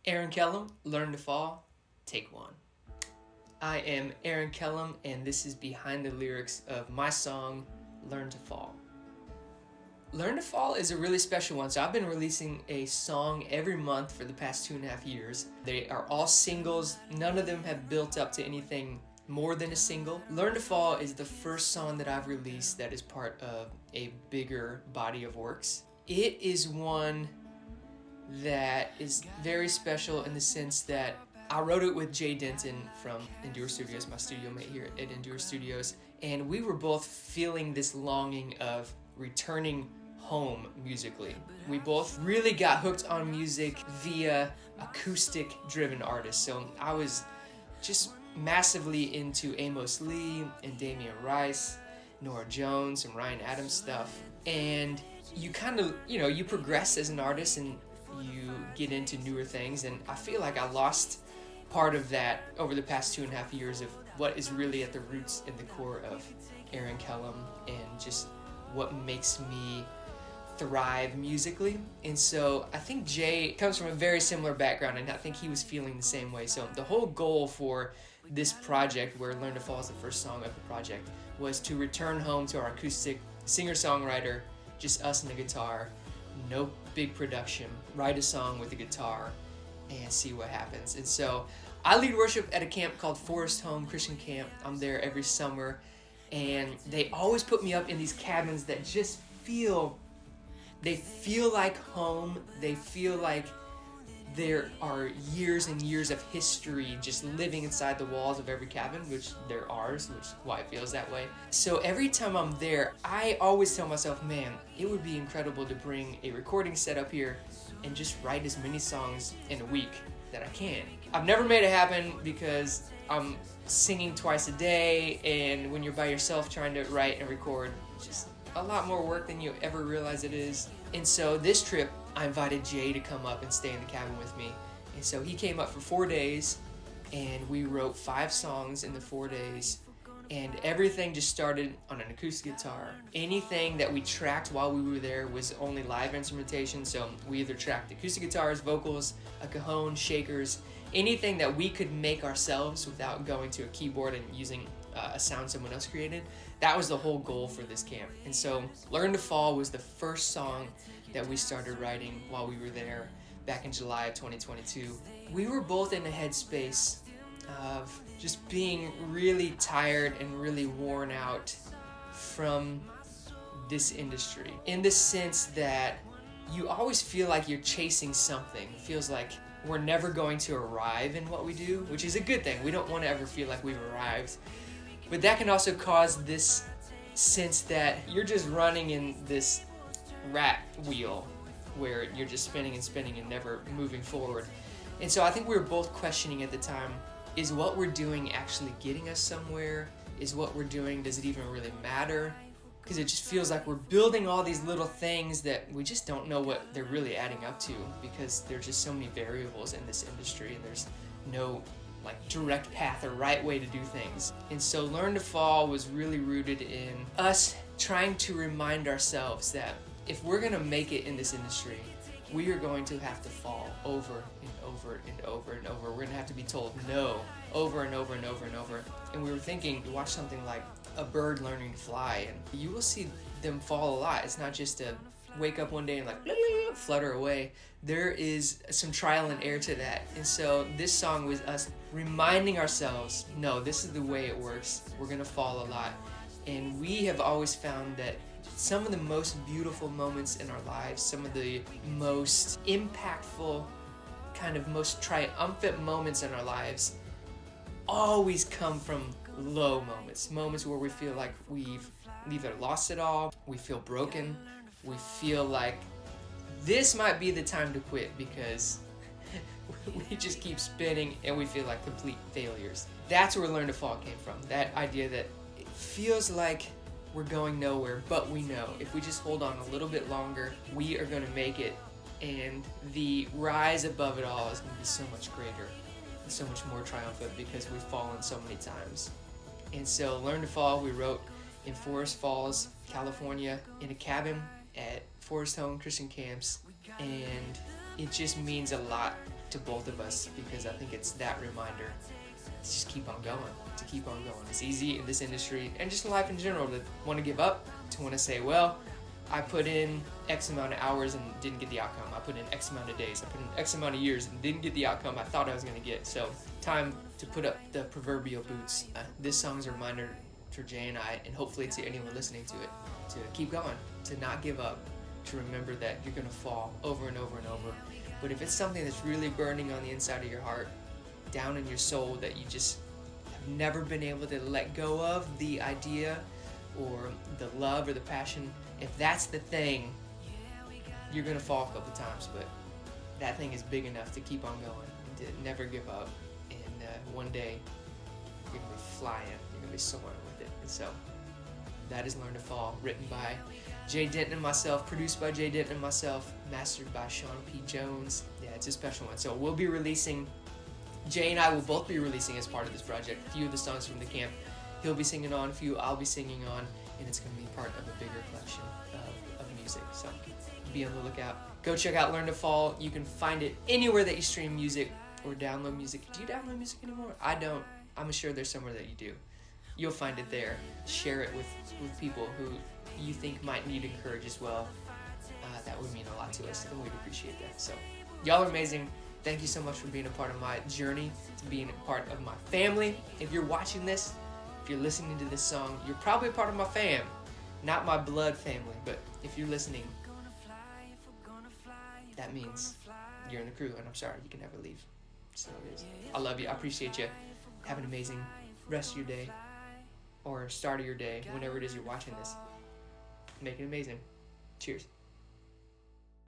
Aaron Kellim, Learn to Fall, take one. I am Aaron Kellim, and this is behind the lyrics of my song, Learn to Fall. Learn to Fall is a really special one. So I've been releasing a song every month for the past 2.5 years. They are all singles. None of them have built up to anything more than a single. Learn to Fall is the first song that I've released that is part of a bigger body of works. It is one that is very special in the sense that I wrote it with Denton from Endure Studios, my studio mate here at Endure Studios, and we were both feeling this longing of returning home musically. We both really got hooked on music via acoustic-driven artists. So I was just massively into Amos Lee and Damian Rice, Nora Jones and Ryan Adams stuff. And you kind of, you progress as an artist and you get into newer things. And I feel like I lost part of that over the past 2.5 years of what is really at the roots and the core of Aaron Kellim and just what makes me thrive musically. And so I think Jay comes from a very similar background, and I think he was feeling the same way. So the whole goal for this project, where Learn to Fall is the first song of the project, was to return home to our acoustic singer-songwriter, just us and the guitar, no big production, write a song with the guitar and see what happens. And so I lead worship at a camp called Forest Home Christian Camp. I'm there every summer, and they always put me up in these cabins that just feel like home. They feel like there are years and years of history just living inside the walls of every cabin, which they're ours, which is why it feels that way. So every time I'm there, I always tell myself, man, it would be incredible to bring a recording set up here and just write as many songs in a week that I can. I've never made it happen because I'm singing twice a day, and when you're by yourself trying to write and record, it's just a lot more work than you ever realize it is. And so this trip, I invited Jay to come up and stay in the cabin with me. And so he came up for 4 days, and we wrote 5 songs in the 4 days. And everything just started on an acoustic guitar. Anything that we tracked while we were there was only live instrumentation. So we either tracked acoustic guitars, vocals, a cajon, shakers, anything that we could make ourselves without going to a keyboard and using a sound someone else created. That was the whole goal for this camp. And so Learn to Fall was the first song that we started writing while we were there back in July of 2022. We were both in a headspace of just being really tired and really worn out from this industry, in the sense that you always feel like you're chasing something. It feels like we're never going to arrive in what we do, which is a good thing. We don't want to ever feel like we've arrived. But that can also cause this sense that you're just running in this rat wheel where you're just spinning and spinning and never moving forward. And so I think we were both questioning at the time, is what we're doing actually getting us somewhere? Is what we're doing, does it even really matter? Because it just feels like we're building all these little things that we just don't know what they're really adding up to, because there's just so many variables in this industry, and there's no direct path or right way to do things. And so Learn to Fall was really rooted in us trying to remind ourselves that if we're gonna make it in this industry, we are going to have to fall over and over and over and over. We're gonna have to be told no over and over and over and over. And we were thinking, you watch something like a bird learning to fly, and you will see them fall a lot. It's not just to wake up one day and flutter away. There is some trial and error to that. And so this song was us reminding ourselves, no, this is the way it works. We're gonna fall a lot. And we have always found that some of the most beautiful moments in our lives, some of the most impactful, kind of most triumphant moments in our lives always come from low moments where we feel like we've either lost it all, we feel broken, we feel like this might be the time to quit because we just keep spinning and we feel like complete failures. That's where Learn to Fall came from. That idea that it feels like we're going nowhere, but we know if we just hold on a little bit longer, we are going to make it, and the rise above it all is going to be so much greater and so much more triumphant because we've fallen so many times. And so Learn to Fall, we wrote in Forest Falls, California, in a cabin at Forest Home Christian Camps, and it just means a lot to both of us, because I think it's that reminder to just keep on going, to keep on going. It's easy in this industry and just in life in general to want to give up, to want to say, well, I put in X amount of hours and didn't get the outcome. I put in X amount of days. I put in X amount of years and didn't get the outcome I thought I was going to get. So time to put up the proverbial boots. This song's a reminder for Jay and I, and hopefully to anyone listening to it, to keep going, to not give up, to remember that you're going to fall over and over and over. But if it's something that's really burning on the inside of your heart, down in your soul, that you just have never been able to let go of, the idea or the love or the passion, if that's the thing, you're going to fall a couple times, but that thing is big enough to keep on going and to never give up. And one day, you're going to be flying, you're going to be soaring with it. And so, that is Learn to Fall, written by Jay Denton and myself, produced by Jay Denton and myself, mastered by Sean P. Jones. Yeah, it's a special one. So we'll be releasing, Jay and I will both be releasing as part of this project a few of the songs from the camp. He'll be singing on, a few I'll be singing on, and it's going to be part of a bigger collection of music. So be on the lookout. Go check out Learn to Fall. You can find it anywhere that you stream music or download music. Do you download music anymore? I don't. I'm sure there's somewhere that you do. You'll find it there. Share it with people who you think might need encouragement as well. That would mean a lot to us, and we'd appreciate that. So, y'all are amazing. Thank you so much for being a part of my journey, to being a part of my family. If you're watching this, if you're listening to this song, you're probably a part of my fam. Not my blood family, but if you're listening, that means you're in the crew, and I'm sorry you can never leave. So it is. I love you. I appreciate you. Have an amazing rest of your day, or start of your day, whenever it is you're watching this. Make it amazing. Cheers.